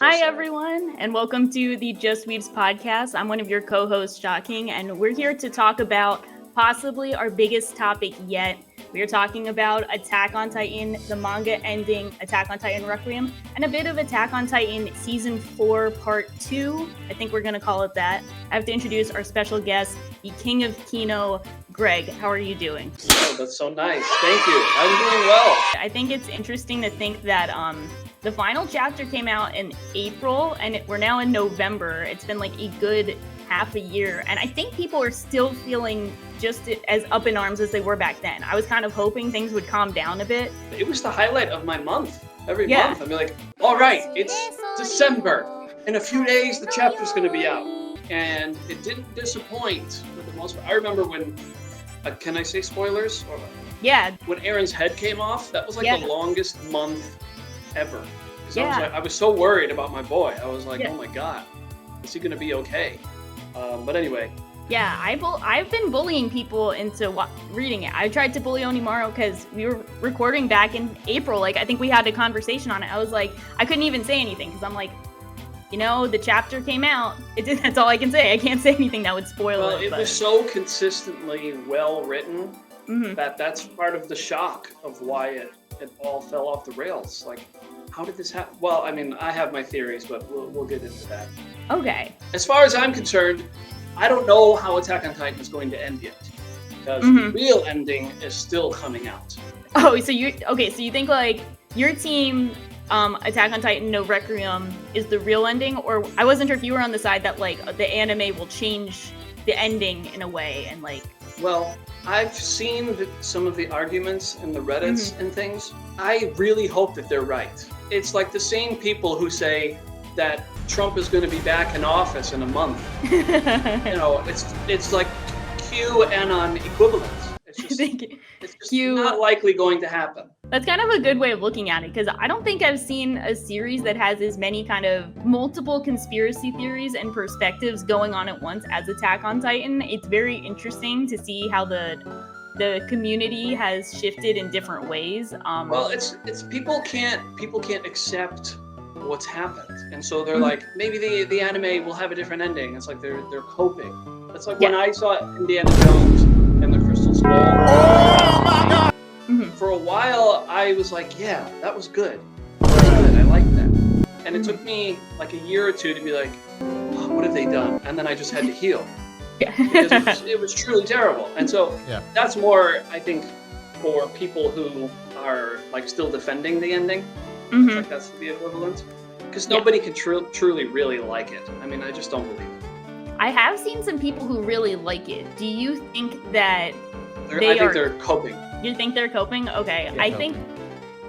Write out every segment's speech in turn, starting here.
Hi, everyone, and welcome to the Just Weebs podcast. I'm one of your co-hosts, Shocking, and we're here to talk about possibly our biggest topic yet. We are talking about Attack on Titan, the manga ending, Attack on Titan Requiem, and a bit of Attack on Titan Season 4, Part 2. I think we're going to call it that. I have to introduce our special guest, the King of Kino, Greg. How are you doing? Oh, that's so nice. Thank you. I'm doing well. I think it's interesting to think that the final chapter came out in April, and we're now in November. It's been like a good half a year, and I think people are still feeling just as up in arms as they were back then. I was kind of hoping things would calm down a bit. It was the highlight of my month. Every month, I'd be like, all right, it's December. In a few days, the chapter's going to be out. And it didn't disappoint for the most part. I remember when, can I say spoilers? Yeah. When Aaron's head came off, that was like the longest month ever. Because I was so worried about my boy. I was like, oh my God, is he going to be okay? But anyway. Yeah, I've been bullying people into reading it. I tried to bully Onimaru because we were recording back in April. Like, I think we had a conversation on it. I was like, I couldn't even say anything because I'm like, you know, the chapter came out. That's all I can say. I can't say anything that would spoil it. Well, it was so consistently well written that's part of the shock of why it all fell off the rails. Like, how did this happen? Well, I mean, I have my theories, but we'll get into that. Okay. As far as I'm concerned, I don't know how Attack on Titan is going to end yet, because the real ending is still coming out. Oh, so you think like your team, Attack on Titan No Requiem is the real ending, or I wasn't sure if you were on the side that like the anime will change the ending in a way and like. Well, I've seen some of the arguments in the Reddits and things. I really hope that they're right. It's like the same people who say that Trump is going to be back in office in a month. You know, it's like QAnon equivalents. It's just not likely going to happen. That's kind of a good way of looking at it, because I don't think I've seen a series that has as many kind of multiple conspiracy theories and perspectives going on at once as Attack on Titan. It's very interesting to see how the community has shifted in different ways. Well, it's people can't accept what's happened, and so they're like, maybe the anime will have a different ending. It's like they're coping. It's like when I saw Indiana Jones and the Crystal Skull. Oh my God! For a while, I was like, yeah, that was good. I liked that. And it took me like a year or two to be like, oh, what have they done? And then I just had to heal. Because it was truly terrible. And so that's more, I think, for people who are like still defending the ending. Like that's the equivalent. Because nobody can truly really like it. I mean, I just don't believe it. I have seen some people who really like it. Do you think that I think they're coping. You think they're coping? Okay. I think,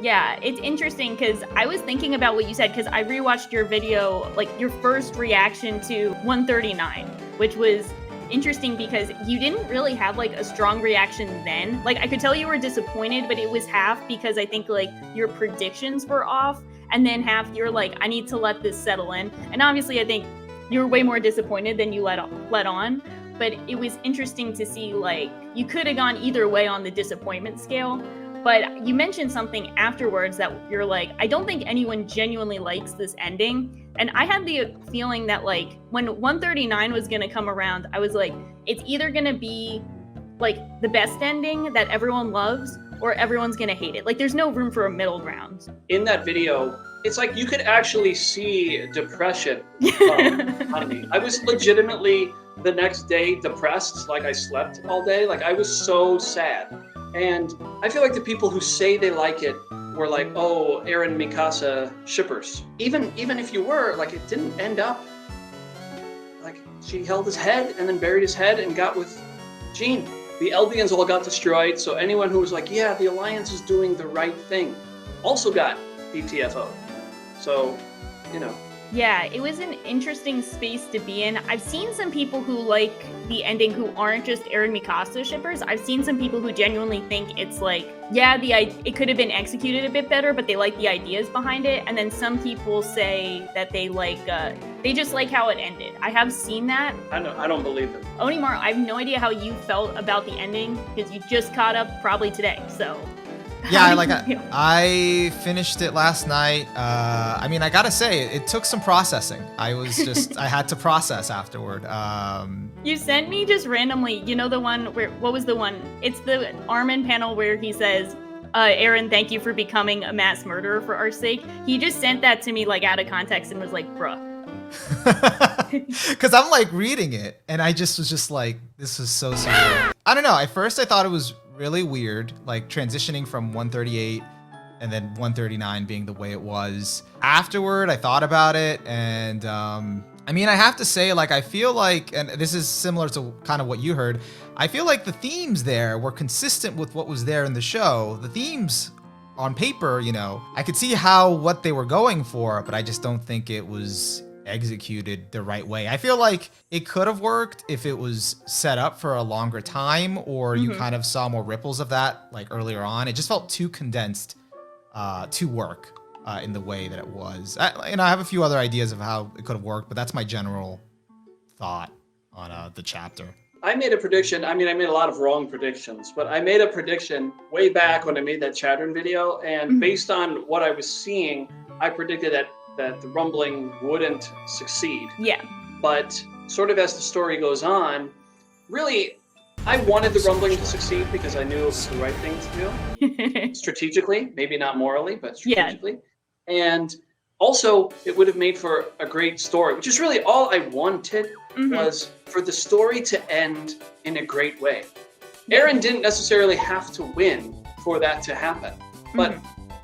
it's interesting because I was thinking about what you said, because I rewatched your video, like your first reaction to 139, which was interesting because you didn't really have like a strong reaction then. Like I could tell you were disappointed, but it was half because I think like your predictions were off, and then half you're like, I need to let this settle in. And obviously I think you're way more disappointed than you let on. But it was interesting to see, like, you could have gone either way on the disappointment scale. But you mentioned something afterwards that you're like, I don't think anyone genuinely likes this ending. And I had the feeling that, like, when 139 was going to come around, I was like, it's either going to be, like, the best ending that everyone loves, or everyone's going to hate it. Like, there's no room for a middle ground. In that video, it's like you could actually see depression on me. I was legitimately the next day depressed, like I slept all day. Like I was so sad. And I feel like the people who say they like it were like, oh, Eren Mikasa shippers. Even if you were, like it didn't end up. Like she held his head and then buried his head and got with Jean. The Eldians all got destroyed, so anyone who was like, yeah, the Alliance is doing the right thing, also got DTFO. So, you know. Yeah, it was an interesting space to be in. I've seen some people who like the ending who aren't just Eren Mikasa shippers. I've seen some people who genuinely think it's like, yeah, it could have been executed a bit better, but they like the ideas behind it. And then some people say that they like, they just like how it ended. I have seen that. I don't believe it. Onimaru, I have no idea how you felt about the ending because you just caught up probably today. So Yeah, I finished it last night. I mean, I gotta say, it took some processing. I had to process afterward. You sent me just randomly, you know the one where, what was the one? It's the Armin panel where he says, Aaron, thank you for becoming a mass murderer for our sake. He just sent that to me like out of context and was like, bruh. Because I'm like reading it and I was just like, this is so surreal. I don't know. At first I thought it was really weird, like transitioning from 138 and then 139 being the way it was. Afterward, I thought about it, and I mean, I have to say, like, I feel like, and this is similar to kind of what you heard, I feel like the themes there were consistent with what was there in the show. The themes on paper, you know, I could see what they were going for, but I just don't think it was executed the right way. I feel like it could have worked if it was set up for a longer time, or you kind of saw more ripples of that like earlier on. It just felt too condensed to work in the way that it was. I have a few other ideas of how it could have worked, but that's my general thought on the chapter. I made a prediction. I mean, I made a lot of wrong predictions, but I made a prediction way back when I made that Chattern video, and based on what I was seeing, I predicted that the rumbling wouldn't succeed. Yeah. But sort of as the story goes on, really, I wanted the rumbling to succeed because I knew it was the right thing to do. Strategically, maybe not morally, but strategically. Yeah. And also, it would have made for a great story, which is really all I wanted, was for the story to end in a great way. Aaron didn't necessarily have to win for that to happen. But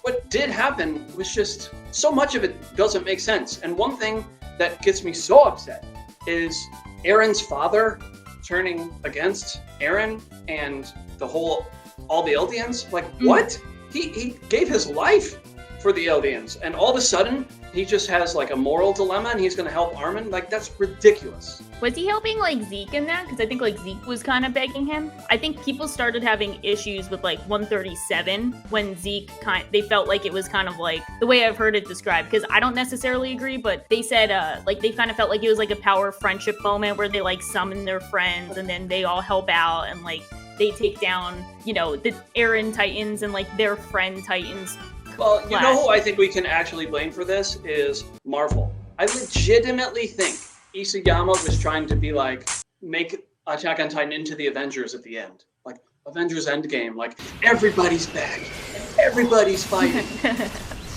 what did happen was just so much of it doesn't make sense. And one thing that gets me so upset is Aaron's father turning against Aaron and all the Eldians. Like, what? He gave his life for the Eldians, and all of a sudden he just has like a moral dilemma and he's going to help Armin. Like, that's ridiculous. Was he helping like Zeke in that? Because I think like Zeke was kind of begging him. I think people started having issues with like 137 when Zeke they felt like it was kind of like the way I've heard it described, because I don't necessarily agree, but they said like they kind of felt like it was like a power friendship moment where they like summon their friends and then they all help out and like they take down, you know, the Aaron Titans and like their friend Titans. Well, you know who I think we can actually blame for this is Marvel. I legitimately think Isayama was trying to be like, make Attack on Titan into the Avengers at the end. Like, Avengers Endgame, like, everybody's back, and everybody's fighting.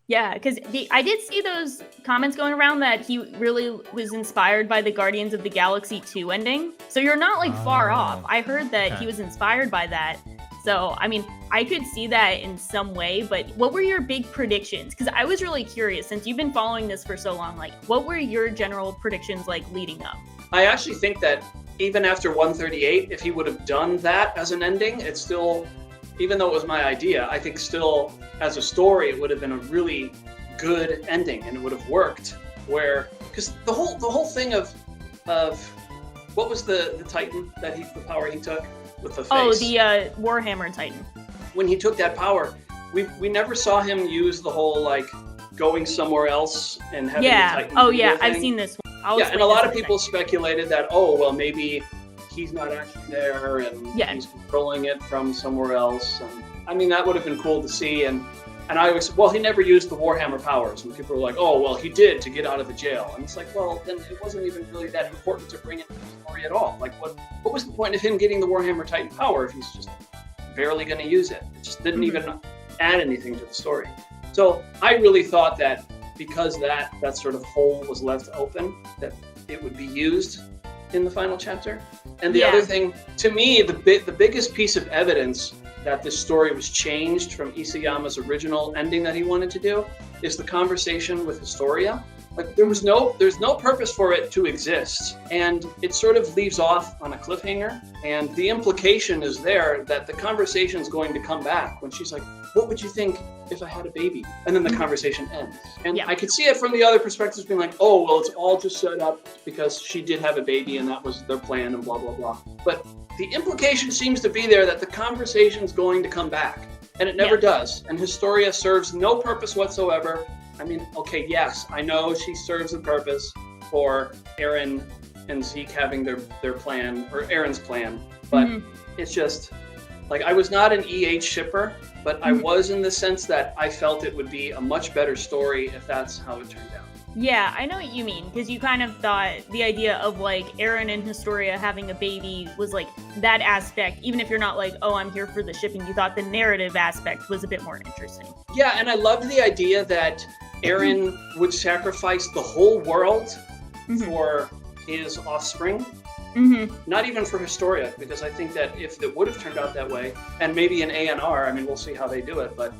Yeah, because I did see those comments going around that he really was inspired by the Guardians of the Galaxy 2 ending. So you're not like far off. I heard that he was inspired by that. So, I mean, I could see that in some way, but what were your big predictions? Because I was really curious, since you've been following this for so long, like, what were your general predictions like leading up? I actually think that even after 138, if he would have done that as an ending, it's still, even though it was my idea, I think still as a story, it would have been a really good ending and it would have worked. Because the whole thing of what was the Titan that the power he took? With the face. Oh, the Warhammer Titan. When he took that power, we never saw him use the whole like going somewhere else and having the Titan. Oh yeah, I've seen this one. And a lot of people speculated that, oh well, maybe he's not actually there and he's controlling it from somewhere else. And I mean, that would have been cool to see. And I was, well, he never used the Warhammer powers. And people were like, oh well, he did to get out of the jail. And it's like, well, then it wasn't even really that important to bring it into the story at all. Like, what was the point of him getting the Warhammer Titan power if he's just barely going to use it? It just didn't even add anything to the story. So I really thought that because that sort of hole was left open, that it would be used in the final chapter. And the other thing, to me, the biggest piece of evidence that this story was changed from Isayama's original ending that he wanted to do is the conversation with Historia. Like, there's no purpose for it to exist, and it sort of leaves off on a cliffhanger, and the implication is there that the conversation is going to come back when she's like, what would you think if I had a baby? And then the conversation ends. And I could see it from the other perspectives being like, oh, well, it's all just set up because she did have a baby and that was their plan and blah, blah, blah. But the implication seems to be there that the conversation is going to come back, and it never does. And Historia serves no purpose whatsoever. I mean, okay, yes, I know she serves a purpose for Aaron and Zeke having their plan, or Aaron's plan, but it's just, Like, I was not an EH shipper, but I was in the sense that I felt it would be a much better story if that's how it turned out. Yeah, I know what you mean, because you kind of thought the idea of like Aaron and Historia having a baby was like that aspect, even if you're not like, oh, I'm here for the shipping, you thought the narrative aspect was a bit more interesting. Yeah, and I loved the idea that Aaron would sacrifice the whole world for his offspring. Not even for Historia, because I think that if it would have turned out that way, and maybe an ANR, I mean, we'll see how they do it, but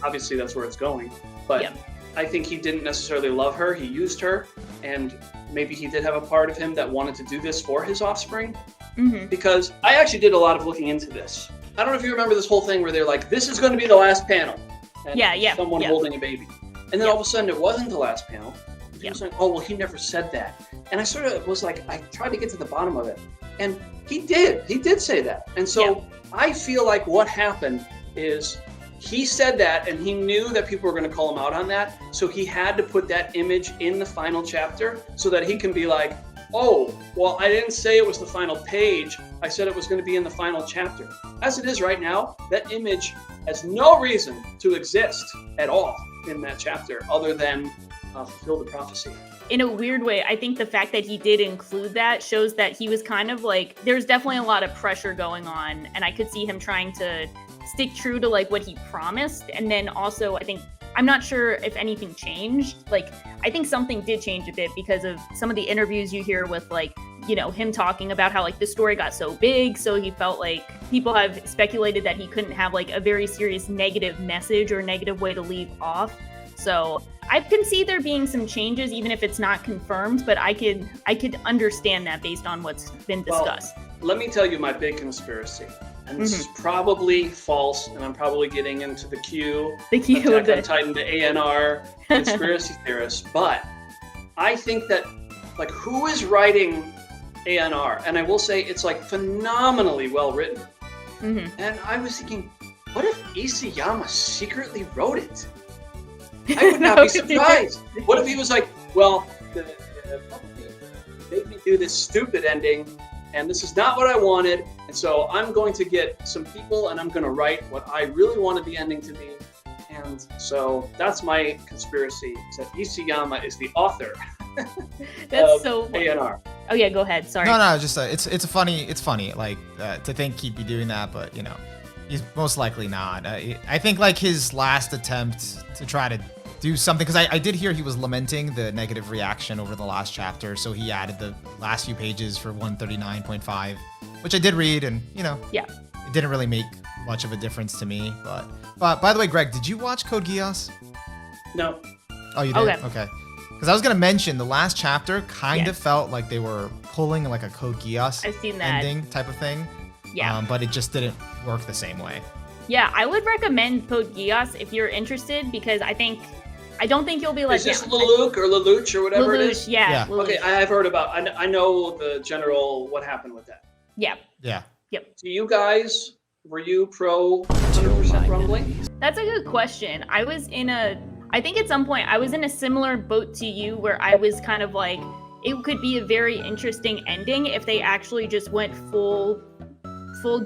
obviously that's where it's going. But I think he didn't necessarily love her. He used her, and maybe he did have a part of him that wanted to do this for his offspring. Because I actually did a lot of looking into this. I don't know if you remember this whole thing where they're like, this is going to be the last panel. And someone holding a baby. And then all of a sudden it wasn't the last panel. He was like, oh, well, he never said that. And I sort of was like, I tried to get to the bottom of it. And he did say that. And so I feel like what happened is he said that, and he knew that people were going to call him out on that. So he had to put that image in the final chapter so that he can be like, oh, well, I didn't say it was the final page. I said it was going to be in the final chapter. As it is right now, that image has no reason to exist at all in that chapter other than fulfill the prophecy. In a weird way, I think the fact that he did include that shows that he was kind of like, there's definitely a lot of pressure going on, and I could see him trying to stick true to like what he promised. And then also, I think, I'm not sure if anything changed. Like, I think something did change a bit because of some of the interviews you hear with like, you know, him talking about how like the story got so big. So he felt like people have speculated that he couldn't have like a very serious negative message or negative way to leave off. So I can see there being some changes, even if it's not confirmed, but I could understand that based on what's been discussed. Well, let me tell you my big conspiracy. And this is probably false, and I'm probably getting into the queue of Attack on Titan to ANR conspiracy theorists. But I think that, like, who is writing ANR? And I will say it's like phenomenally well written. And I was thinking, what if Isayama secretly wrote it? I would not be surprised. What if he was like, well, the publisher made me do this stupid ending, and this is not what I wanted, and so I'm going to get some people and I'm going to write what I really wanted the ending to be. And so that's my conspiracy, is that Isayama is the author. That's so funny. ANR. Oh yeah, go ahead. Sorry. No, just it's funny like to think he'd be doing that, but you know, he's most likely not. I think like his last attempt to try to do something, because I did hear he was lamenting the negative reaction over the last chapter, so he added the last few pages for 139.5, which I did read, and you know, it didn't really make much of a difference to me. But by the way, Greg, did you watch Code Geass? No. Oh, you did? Okay. Because I was gonna mention the last chapter kind of felt like they were pulling like a Code Geass I've seen that ending type of thing. Yeah. But it just didn't work the same way. Yeah, I would recommend Code Geass if you're interested, because I don't think you'll be like. Is this Lelouch or Lelouch or whatever it is? Yeah. Okay, I've heard about. I know the general what happened with that. Yeah. Do you guys, were you pro 100% rumbling? That's a good question. I think at some point I was in a similar boat to you, where I was kind of like, it could be a very interesting ending if they actually just went full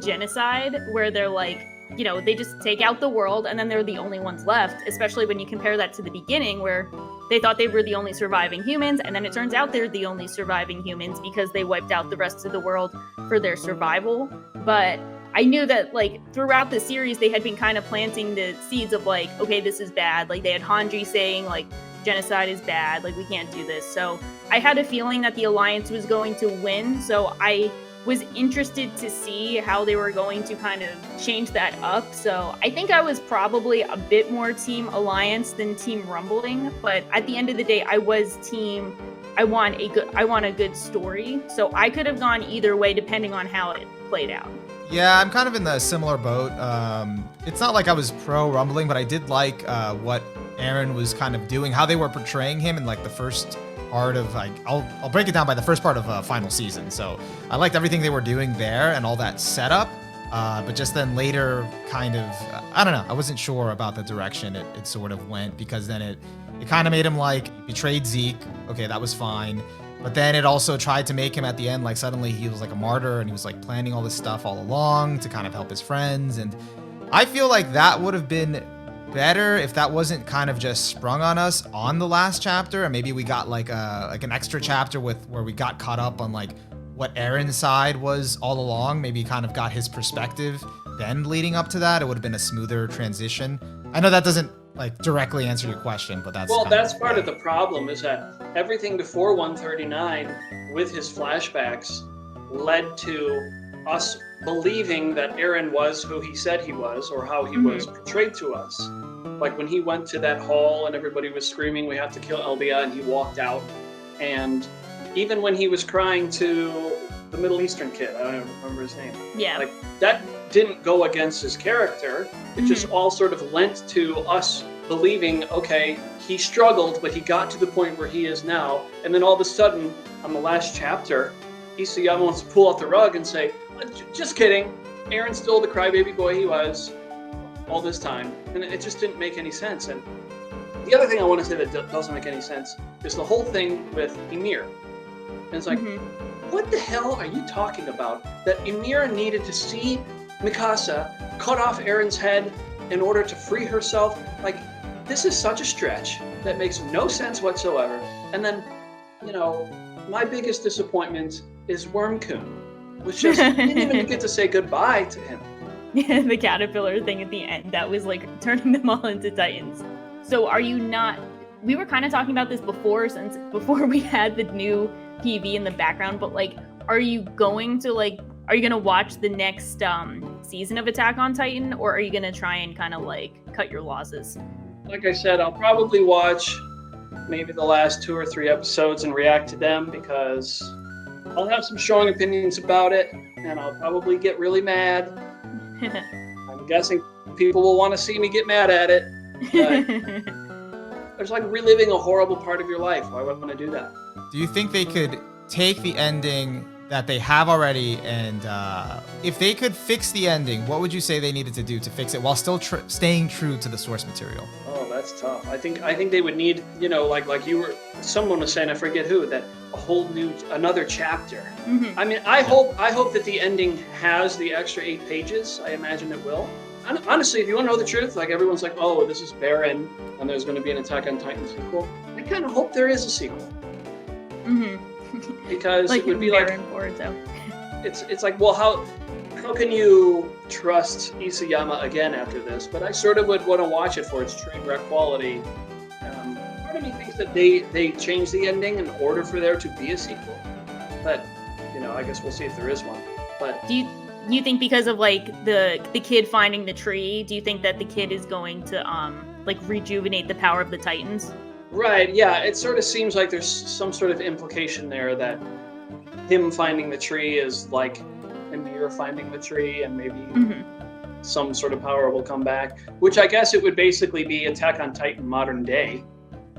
genocide, where they're like, you know, they just take out the world and then they're the only ones left, especially when you compare that to the beginning, where they thought they were the only surviving humans, and then it turns out they're the only surviving humans because they wiped out the rest of the world for their survival. But I knew that, like, throughout the series, they had been kind of planting the seeds of, like, okay, this is bad. Like, they had Hanji saying, like, genocide is bad, like, we can't do this. So I had a feeling that the Alliance was going to win, so I was interested to see how they were going to kind of change that up. So I think I was probably a bit more Team Alliance than Team Rumbling, but at the end of the day, I was Team, I want a good story. So I could have gone either way depending on how it played out. Yeah, I'm kind of in the similar boat. It's not like I was pro Rumbling, but I did like what Aaron was kind of doing, how they were portraying him in like the first part of, like, I'll break it down by the first part of final season. So I liked everything they were doing there and all that setup, but just then later kind of, I don't know, I wasn't sure about the direction it sort of went, because then it kind of made him like betrayed Zeke. Okay, that was fine. But then it also tried to make him at the end, like suddenly he was like a martyr and he was like planning all this stuff all along to kind of help his friends. And I feel like that would have been better if that wasn't kind of just sprung on us on the last chapter, and maybe we got like an extra chapter with where we got caught up on like what Aaron's side was all along. Maybe kind of got his perspective then leading up to that. It would have been a smoother transition. I know that doesn't like directly answer your question, but that's part of the problem is that everything before 139 with his flashbacks led to us believing that Aaron was who he said he was, or how he was portrayed to us. Like when he went to that hall and everybody was screaming, "We have to kill Eldia," and he walked out. And even when he was crying to the Middle Eastern kid, I don't even remember his name. Yeah. Like that didn't go against his character. It just all sort of lent to us believing, okay, he struggled, but he got to the point where he is now. And then all of a sudden, on the last chapter, Isayama wants to pull out the rug and say, "Just kidding. Aaron's still the crybaby boy he was all this time." And it just didn't make any sense. And the other thing I want to say that doesn't make any sense is the whole thing with Ymir. And it's like, what the hell are you talking about? That Ymir needed to see Mikasa cut off Aaron's head in order to free herself? Like, this is such a stretch that makes no sense whatsoever. And then, you know, my biggest disappointment is Worm-kun, which just didn't even get to say goodbye to him. Yeah, the caterpillar thing at the end, that was like turning them all into Titans. So are you not, we were kind of talking about this before we had the new PV in the background, but like, are you going to watch the next season of Attack on Titan, or are you going to try and kind of like cut your losses? Like I said, I'll probably watch maybe the last 2 or 3 episodes and react to them, because I'll have some strong opinions about it, and I'll probably get really mad. I'm guessing people will want to see me get mad at it, but it's like reliving a horrible part of your life. Why would I want to do that? Do you think they could take the ending that they have already, and if they could fix the ending, what would you say they needed to do to fix it while still staying true to the source material? Oh, that's tough. I think they would need, you know, like someone was saying, I forget who, that a whole new, another chapter. I mean, I hope that the ending has the extra 8 pages. I imagine it will. Honestly, if you want to know the truth, like everyone's like, oh, this is barren, and there's going to be an Attack on Titan sequel. I kind of hope there is a sequel. Because like it would be like, it's like, well, how can you trust Isayama again after this? But I sort of would want to watch it for its train wreck quality. Part of me thinks that they changed the ending in order for there to be a sequel. But, you know, I guess we'll see if there is one. But do you think because of like the kid finding the tree, do you think that the kid is going to like rejuvenate the power of the Titans? Right, yeah, it sort of seems like there's some sort of implication there that him finding the tree is like Ymir finding the tree, and maybe some sort of power will come back, which I guess it would basically be Attack on Titan modern day,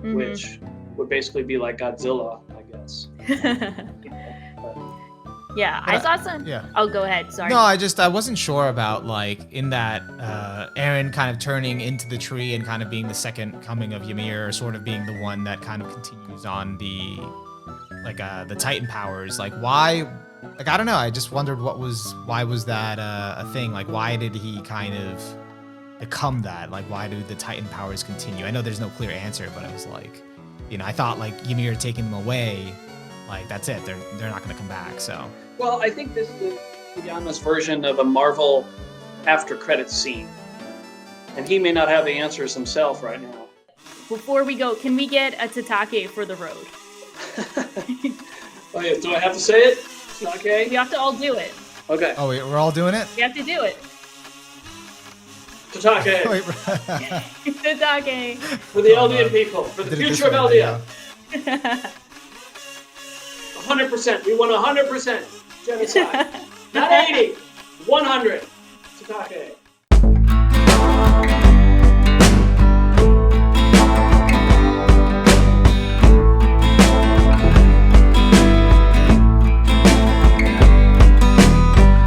which would basically be like Godzilla, I guess. Yeah, I saw some. Yeah. Oh, go ahead. Sorry. No, I wasn't sure about like in that Aaron kind of turning into the tree and kind of being the second coming of Ymir, or sort of being the one that kind of continues on the Titan powers. Like why? Like I don't know. I just wondered why was that a thing? Like why did he kind of become that? Like why do the Titan powers continue? I know there's no clear answer, but I was like, you know, I thought like Ymir taking them away, like that's it. They're not going to come back. So. Well, I think this is Yama's version of a Marvel after credits scene. And he may not have the answers himself right now. Before we go, can we get a Tatake for the road? Oh, yeah. Do I have to say it? Tatake? We have to all do it. Okay. Oh, wait, we're all doing it? We have to do it. Tatake. Wait, Tatake. For the Eldian people. For the future of Eldia. 100%. We want 100% genocide. Not 80. 100. Tatake.